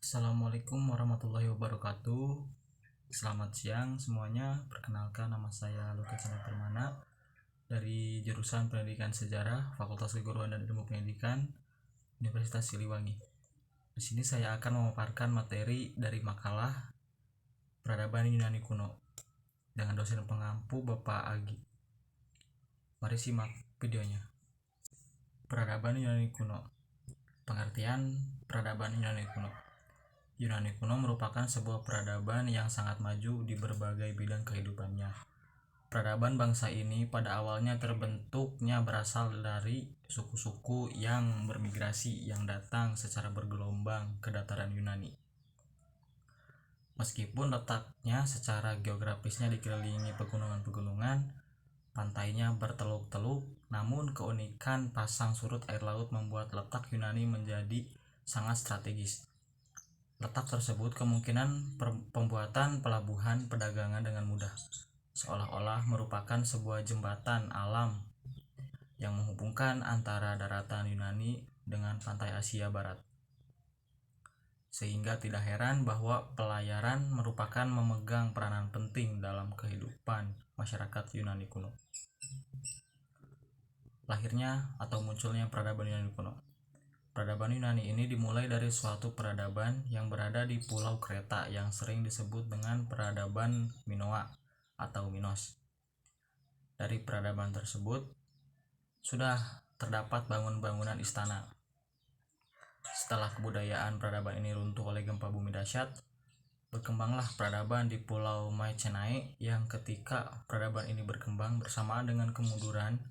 Assalamualaikum warahmatullahi wabarakatuh. Selamat siang semuanya. Perkenalkan, nama saya Luka Chandra Permana dari jurusan Pendidikan Sejarah, Fakultas Keguruan dan Ilmu Pendidikan, Universitas Siliwangi. Di sini saya akan memaparkan materi dari makalah Peradaban Yunani Kuno dengan dosen pengampu Bapak Agi. Mari simak videonya. Peradaban Yunani Kuno. Pengertian peradaban Yunani Kuno. Yunani kuno merupakan sebuah peradaban yang sangat maju di berbagai bidang kehidupannya. Peradaban bangsa ini pada awalnya terbentuknya berasal dari suku-suku yang bermigrasi yang datang secara bergelombang ke dataran Yunani. Meskipun letaknya secara geografisnya dikelilingi pegunungan-pegunungan, pantainya berteluk-teluk, namun keunikan pasang surut air laut membuat letak Yunani menjadi sangat strategis. Letak tersebut kemungkinan pembuatan pelabuhan perdagangan dengan mudah, seolah-olah merupakan sebuah jembatan alam yang menghubungkan antara daratan Yunani dengan pantai Asia Barat. Sehingga tidak heran bahwa pelayaran merupakan memegang peranan penting dalam kehidupan masyarakat Yunani kuno. Lahirnya atau munculnya peradaban Yunani kuno. Peradaban Yunani ini dimulai dari suatu peradaban yang berada di Pulau Kreta yang sering disebut dengan peradaban Minoa atau Minos. Dari peradaban tersebut sudah terdapat bangunan-bangunan istana. Setelah kebudayaan peradaban ini runtuh oleh gempa bumi dahsyat, berkembanglah peradaban di Pulau Mycenae yang ketika peradaban ini berkembang bersamaan dengan kemunduran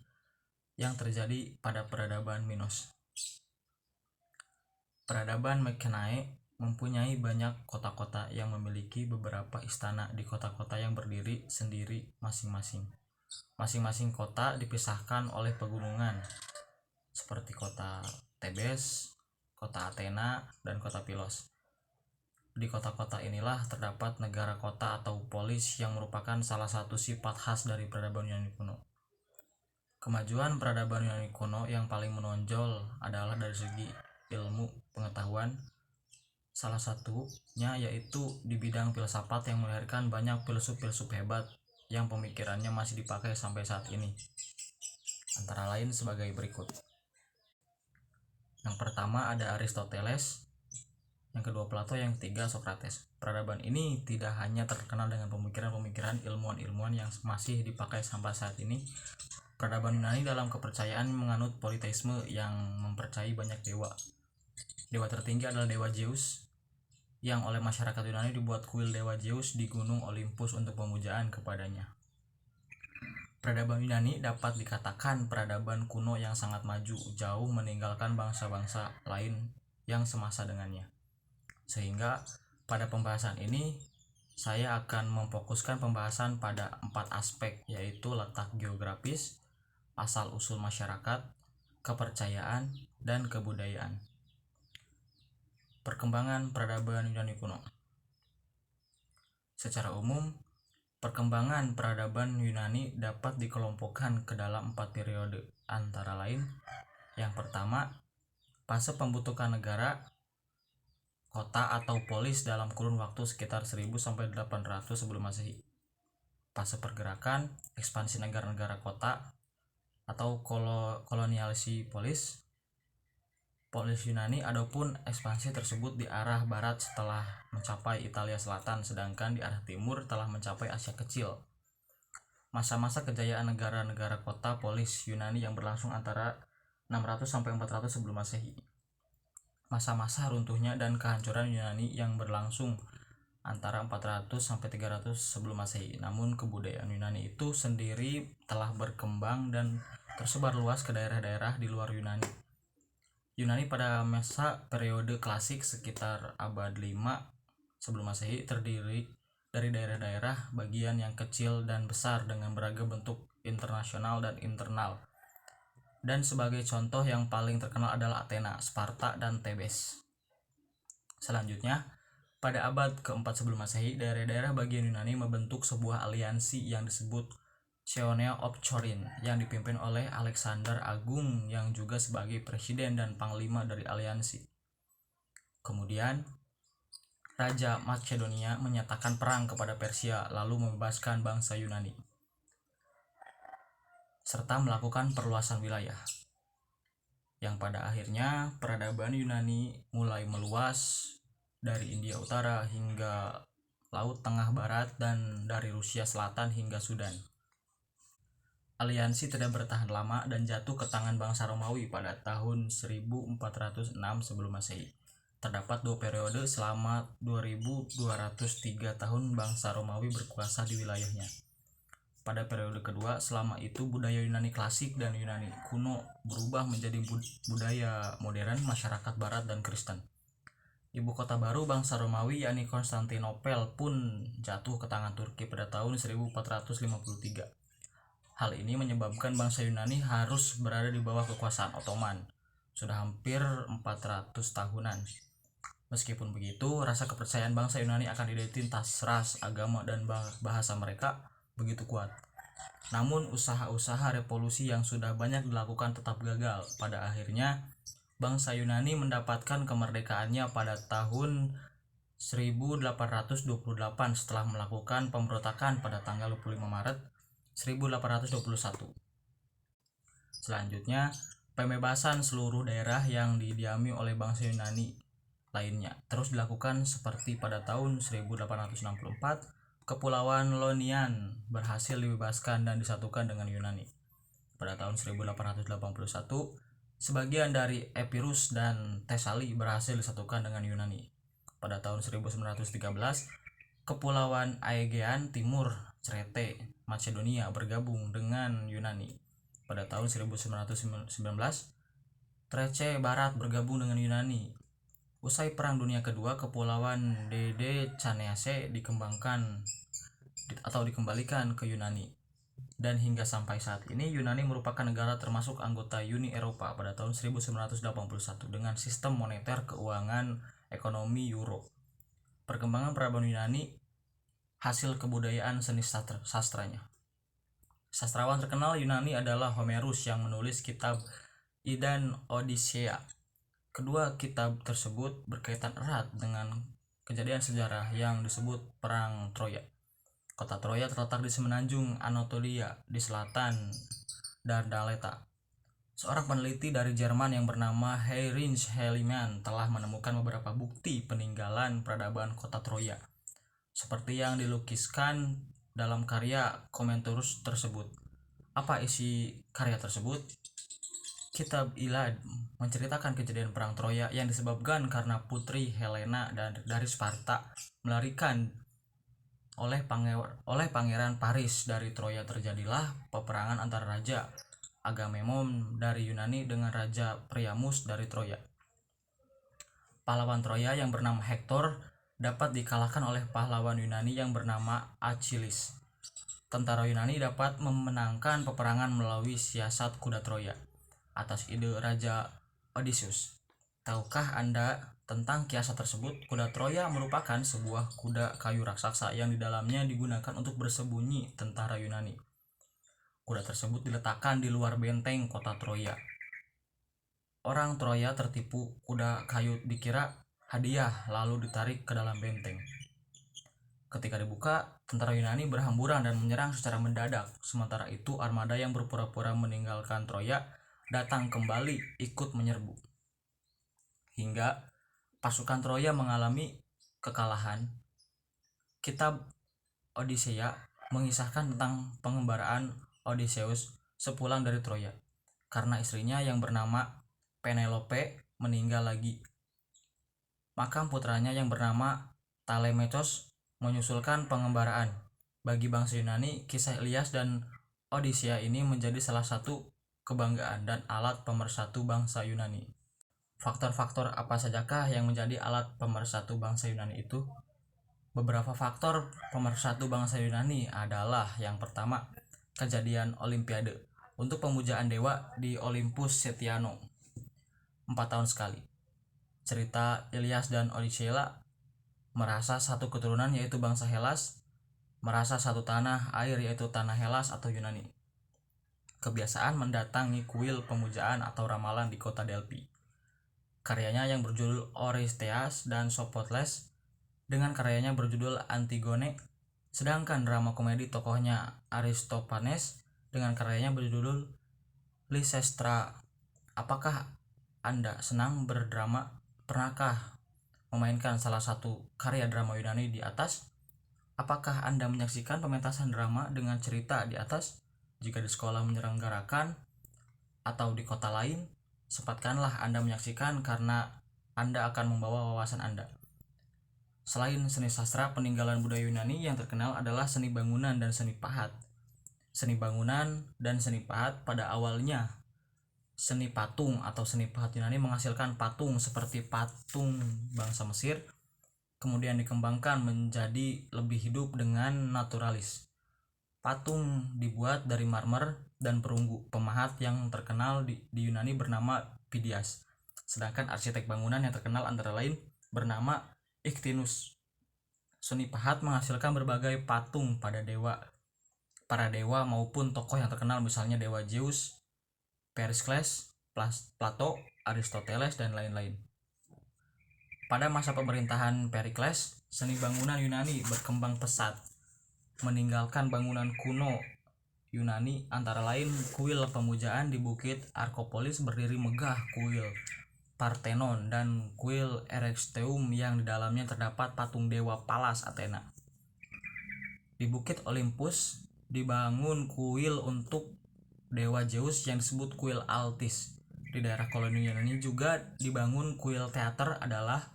yang terjadi pada peradaban Minos. Peradaban Mycenae mempunyai banyak kota-kota yang memiliki beberapa istana di kota-kota yang berdiri sendiri masing-masing. Masing-masing kota dipisahkan oleh pegunungan, seperti kota Tebes, kota Athena, dan kota Pilos. Di kota-kota inilah terdapat negara kota atau polis yang merupakan salah satu sifat khas dari peradaban Yunani kuno. Kemajuan peradaban Yunani kuno yang paling menonjol adalah dari segi ilmu pengetahuan, salah satunya yaitu di bidang filsafat yang melahirkan banyak filsuf-filsuf hebat yang pemikirannya masih dipakai sampai saat ini. Antara lain sebagai berikut. Yang pertama ada Aristoteles, yang kedua Plato, yang ketiga Socrates. Peradaban ini tidak hanya terkenal dengan pemikiran-pemikiran ilmuwan-ilmuwan yang masih dipakai sampai saat ini. Peradaban Yunani dalam kepercayaan menganut politeisme yang mempercayai banyak dewa. Dewa tertinggi adalah dewa Zeus, yang oleh masyarakat Yunani dibuat kuil dewa Zeus di gunung Olympus untuk pemujaan kepadanya. Peradaban Yunani dapat dikatakan peradaban kuno yang sangat maju, jauh meninggalkan bangsa-bangsa lain yang semasa dengannya. Sehingga pada pembahasan ini saya akan memfokuskan pembahasan pada 4 aspek, yaitu letak geografis, asal-usul masyarakat, kepercayaan, dan kebudayaan. Perkembangan peradaban Yunani kuno. Secara umum, perkembangan peradaban Yunani dapat dikelompokkan ke dalam 4 periode, antara lain: yang pertama, fase pembentukan negara, kota atau polis dalam kurun waktu sekitar 1000 sampai 800 sebelum Masehi. Fase pergerakan, ekspansi negara-negara kota atau kolonialisasi polis Yunani, adapun ekspansi tersebut di arah barat setelah mencapai Italia Selatan, sedangkan di arah timur telah mencapai Asia Kecil. Masa-masa kejayaan negara-negara kota polis Yunani yang berlangsung antara 600 sampai 400 sebelum Masehi. Masa-masa runtuhnya dan kehancuran Yunani yang berlangsung antara 400 sampai 300 sebelum Masehi. Namun kebudayaan Yunani itu sendiri telah berkembang dan tersebar luas ke daerah-daerah di luar Yunani. Yunani pada masa periode klasik sekitar abad 5 sebelum Masehi terdiri dari daerah-daerah bagian yang kecil dan besar dengan beragam bentuk internasional dan internal. Dan sebagai contoh yang paling terkenal adalah Athena, Sparta, dan Tebes. Selanjutnya, pada abad keempat sebelum Masehi, daerah-daerah bagian Yunani membentuk sebuah aliansi yang disebut Cheonia of Corinth yang dipimpin oleh Alexander Agung yang juga sebagai presiden dan panglima dari aliansi. Kemudian, Raja Makedonia menyatakan perang kepada Persia lalu membebaskan bangsa Yunani, serta melakukan perluasan wilayah, yang pada akhirnya peradaban Yunani mulai meluas dari India Utara hingga Laut Tengah Barat dan dari Rusia Selatan hingga Sudan. Aliansi tidak bertahan lama dan jatuh ke tangan bangsa Romawi pada tahun 1406 sebelum Masehi. Terdapat 2 periode selama 2203 tahun bangsa Romawi berkuasa di wilayahnya. Pada periode kedua, selama itu budaya Yunani klasik dan Yunani kuno berubah menjadi budaya modern masyarakat barat dan Kristen. Ibu kota baru bangsa Romawi yakni Konstantinopel pun jatuh ke tangan Turki pada tahun 1453. Hal ini menyebabkan bangsa Yunani harus berada di bawah kekuasaan Ottoman sudah hampir 400 tahunan. Meskipun begitu, rasa kepercayaan bangsa Yunani akan identitas, ras, agama, dan bahasa mereka begitu kuat. Namun usaha-usaha revolusi yang sudah banyak dilakukan tetap gagal. Pada akhirnya, bangsa Yunani mendapatkan kemerdekaannya pada tahun 1828 setelah melakukan pemberontakan pada tanggal 25 Maret 1821. Selanjutnya, pembebasan seluruh daerah yang didiami oleh bangsa Yunani lainnya terus dilakukan seperti pada tahun 1864, Kepulauan Ionian berhasil dibebaskan dan disatukan dengan Yunani. Pada tahun 1881, sebagian dari Epirus dan Tesali berhasil disatukan dengan Yunani. Pada tahun 1913, Kepulauan Aegean Timur, Crete, Macedonia bergabung dengan Yunani. Pada tahun 1919, Trece Barat bergabung dengan Yunani. Usai Perang Dunia Kedua, Kepulauan Dede-Canease dikembalikan ke Yunani. Dan hingga sampai saat ini, Yunani merupakan negara termasuk anggota Uni Eropa pada tahun 1981 dengan sistem moneter keuangan ekonomi Euro. Perkembangan peradaban Yunani hasil kebudayaan seni sastranya. Sastrawan terkenal Yunani adalah Homerus yang menulis kitab Iliad Odyssea. Kedua kitab tersebut berkaitan erat dengan kejadian sejarah yang disebut Perang Troya. Kota Troya terletak di semenanjung Anatolia di selatan Dardanellata. Seorang peneliti dari Jerman yang bernama Heinrich Schliemann telah menemukan beberapa bukti peninggalan peradaban kota Troya, seperti yang dilukiskan dalam karya Komentarus tersebut. Apa isi karya tersebut? Kitab Iliad menceritakan kejadian perang Troya yang disebabkan karena putri Helena dari Sparta melarikan oleh pangeran Paris dari Troya. Terjadilah peperangan antara Raja Agamemnon dari Yunani dengan Raja Priamus dari Troya. Pahlawan Troya yang bernama Hektor dapat dikalahkan oleh pahlawan Yunani yang bernama Achilles. Tentara Yunani dapat memenangkan peperangan melalui siasat kuda Troya atas ide Raja Odysseus. Tahukah Anda tentang kiasat tersebut? Kuda Troya merupakan sebuah kuda kayu raksasa yang di dalamnya digunakan untuk bersembunyi tentara Yunani. Kuda tersebut diletakkan di luar benteng kota Troya. Orang Troya tertipu, kuda kayu dikira hadiah lalu ditarik ke dalam benteng. Ketika dibuka, tentara Yunani berhamburan dan menyerang secara mendadak. Sementara itu, armada yang berpura-pura meninggalkan Troya datang kembali ikut menyerbu. Hingga pasukan Troya mengalami kekalahan. Kitab Odyssea mengisahkan tentang pengembaraan Odysseus sepulang dari Troya, karena istrinya yang bernama Penelope meninggal lagi. Maka putranya yang bernama Telemachus menyusulkan pengembaraan. Bagi bangsa Yunani, kisah Ilyas dan Odyssea ini menjadi salah satu kebanggaan dan alat pemersatu bangsa Yunani. Faktor-faktor apa sajakah yang menjadi alat pemersatu bangsa Yunani itu? Beberapa faktor pemersatu bangsa Yunani adalah: yang pertama, kejadian Olimpiade untuk pemujaan dewa di Olympus Setiano 4 tahun sekali. Cerita Ilyas dan Odyssea merasa satu keturunan yaitu bangsa Hellas, merasa satu tanah air yaitu tanah Hellas atau Yunani. Kebiasaan mendatangi kuil pemujaan atau ramalan di kota Delphi. Karyanya yang berjudul Oresteas dan Sophocles dengan karyanya berjudul Antigone, sedangkan drama komedi tokohnya Aristophanes dengan karyanya berjudul Lysistrata. Apakah Anda senang berdrama? Pernahkah memainkan salah satu karya drama Yunani di atas? Apakah Anda menyaksikan pementasan drama dengan cerita di atas? Jika di sekolah menyelenggarakan atau di kota lain, sempatkanlah Anda menyaksikan karena Anda akan membawa wawasan Anda. Selain seni sastra, peninggalan budaya Yunani yang terkenal adalah seni bangunan dan seni pahat. Seni bangunan dan seni pahat pada awalnya seni patung atau seni pahat Yunani menghasilkan patung seperti patung bangsa Mesir, kemudian dikembangkan menjadi lebih hidup dengan naturalis. Patung dibuat dari marmer dan perunggu. Pemahat yang terkenal di Yunani bernama Phidias, sedangkan arsitek bangunan yang terkenal antara lain bernama Ichthynus. Seni pahat menghasilkan berbagai patung pada para dewa maupun tokoh yang terkenal, misalnya dewa Zeus, Pericles, Plato, Aristoteles, dan lain-lain. Pada masa pemerintahan Pericles, seni bangunan Yunani berkembang pesat, meninggalkan bangunan kuno Yunani antara lain kuil pemujaan di Bukit Arkopolis berdiri megah, kuil Parthenon, dan kuil Erechtheum yang di dalamnya terdapat patung dewa Pallas Athena. Di Bukit Olympus dibangun kuil untuk dewa Zeus yang disebut kuil Altis. Di daerah koloni Yunani juga dibangun kuil teater, adalah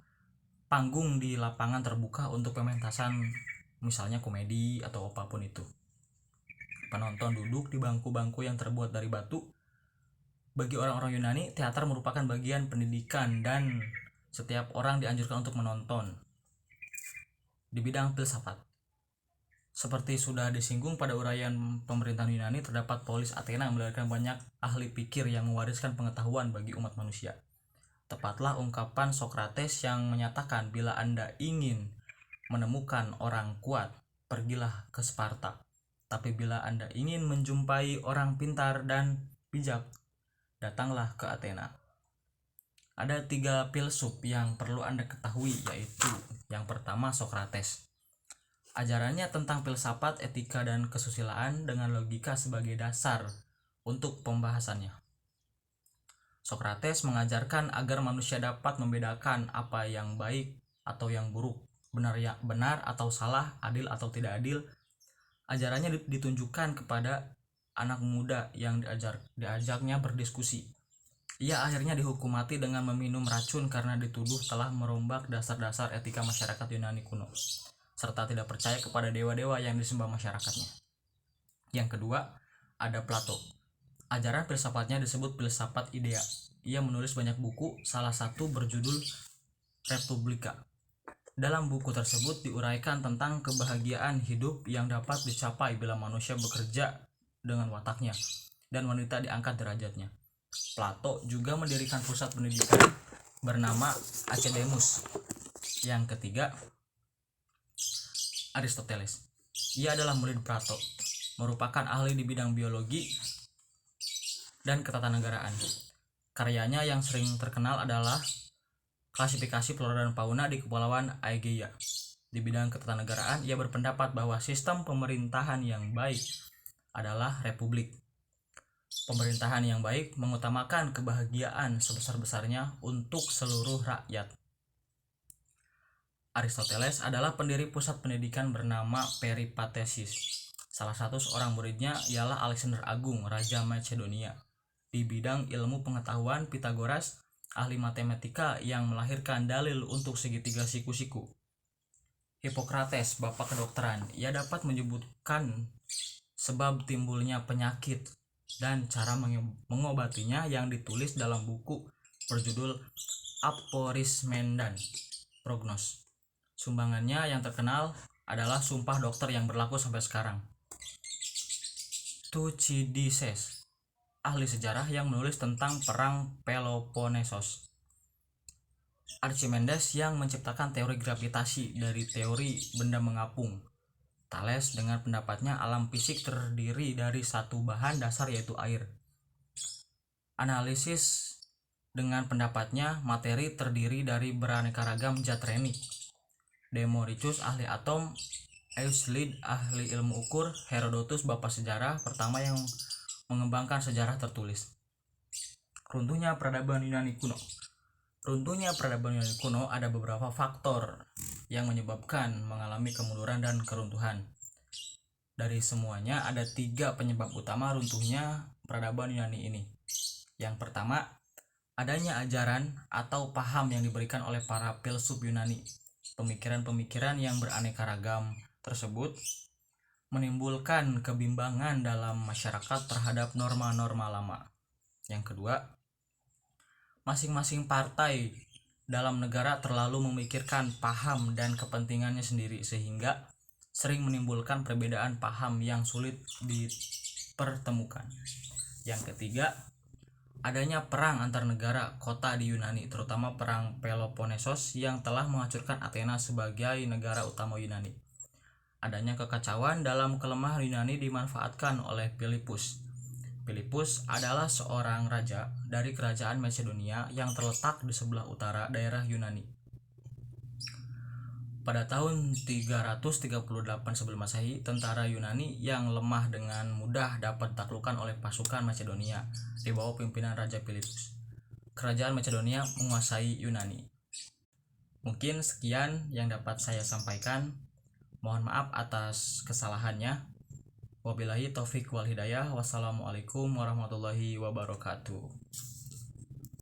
panggung di lapangan terbuka untuk pementasan misalnya komedi atau apapun itu. Penonton duduk di bangku-bangku yang terbuat dari batu. Bagi orang-orang Yunani, teater merupakan bagian pendidikan dan setiap orang dianjurkan untuk menonton. Di bidang filsafat, seperti sudah disinggung pada uraian pemerintahan Yunani, terdapat polis Athena yang melahirkan banyak ahli pikir yang mewariskan pengetahuan bagi umat manusia. Tepatlah ungkapan Sokrates yang menyatakan, bila Anda ingin menemukan orang kuat, pergilah ke Sparta. Tapi bila Anda ingin menjumpai orang pintar dan bijak, datanglah ke Athena. Ada 3 filsuf yang perlu Anda ketahui, yaitu yang pertama Sokrates. Ajarannya tentang filsafat, etika, dan kesusilaan dengan logika sebagai dasar untuk pembahasannya. Sokrates mengajarkan agar manusia dapat membedakan apa yang baik atau yang buruk, benar atau salah, adil atau tidak adil. Ajarannya ditunjukkan kepada anak muda yang diajaknya berdiskusi. Ia akhirnya dihukum mati dengan meminum racun karena dituduh telah merombak dasar-dasar etika masyarakat Yunani kuno, serta tidak percaya kepada dewa-dewa yang disembah masyarakatnya. Yang kedua, ada Plato. Ajaran filsafatnya disebut filsafat idea. Ia menulis banyak buku, salah satu berjudul Republika. Dalam buku tersebut diuraikan tentang kebahagiaan hidup yang dapat dicapai bila manusia bekerja dengan wataknya dan wanita diangkat derajatnya. Plato juga mendirikan pusat pendidikan bernama Academus. Yang ketiga, Aristoteles. Ia adalah murid Plato, merupakan ahli di bidang biologi dan ketatanegaraan. Karyanya yang sering terkenal adalah klasifikasi flora dan fauna di Kepulauan Aegea. Di bidang ketatanegaraan, ia berpendapat bahwa sistem pemerintahan yang baik adalah republik. Pemerintahan yang baik mengutamakan kebahagiaan sebesar-besarnya untuk seluruh rakyat. Aristoteles adalah pendiri pusat pendidikan bernama Peripatesis. Salah satu seorang muridnya ialah Alexander Agung, Raja Macedonia. Di bidang ilmu pengetahuan, Pythagoras, ahli matematika yang melahirkan dalil untuk segitiga siku-siku. Hippocrates, bapak kedokteran. Ia dapat menyebutkan sebab timbulnya penyakit dan cara mengobatinya yang ditulis dalam buku berjudul Aporismendan Prognos. Sumbangannya yang terkenal adalah Sumpah Dokter yang berlaku sampai sekarang. Thucydides, ahli sejarah yang menulis tentang perang Peloponnesos. Archimedes yang menciptakan teori gravitasi dari teori benda mengapung. Thales dengan pendapatnya alam fisik terdiri dari satu bahan dasar yaitu air. Analisis dengan pendapatnya materi terdiri dari beraneka ragam zat renik. Demoricus ahli atom, Euclid ahli ilmu ukur, Herodotus bapak sejarah pertama yang mengembangkan sejarah tertulis. Runtuhnya peradaban Yunani kuno. Runtuhnya peradaban Yunani kuno ada beberapa faktor yang menyebabkan mengalami kemunduran dan keruntuhan. Dari semuanya ada 3 penyebab utama runtuhnya peradaban Yunani ini. Yang pertama, adanya ajaran atau paham yang diberikan oleh para filsuf Yunani. Pemikiran-pemikiran yang beraneka ragam tersebut menimbulkan kebimbangan dalam masyarakat terhadap norma-norma lama. Yang kedua, masing-masing partai dalam negara terlalu memikirkan paham dan kepentingannya sendiri sehingga sering menimbulkan perbedaan paham yang sulit dipertemukan. Yang ketiga, adanya perang antar negara kota di Yunani, terutama perang Peloponnesos yang telah menghancurkan Athena sebagai negara utama Yunani. Adanya kekacauan dalam kelemahan Yunani dimanfaatkan oleh Philippus. Philippus adalah seorang raja dari kerajaan Macedonia yang terletak di sebelah utara daerah Yunani. Pada tahun 338 sebelum Masehi, tentara Yunani yang lemah dengan mudah dapat ditaklukkan oleh pasukan Macedonia di bawah pimpinan Raja Philippus. Kerajaan Macedonia menguasai Yunani. Mungkin sekian yang dapat saya sampaikan. Mohon maaf atas kesalahannya. Wabillahi taufik wal hidayah. Wassalamualaikum warahmatullahi wabarakatuh.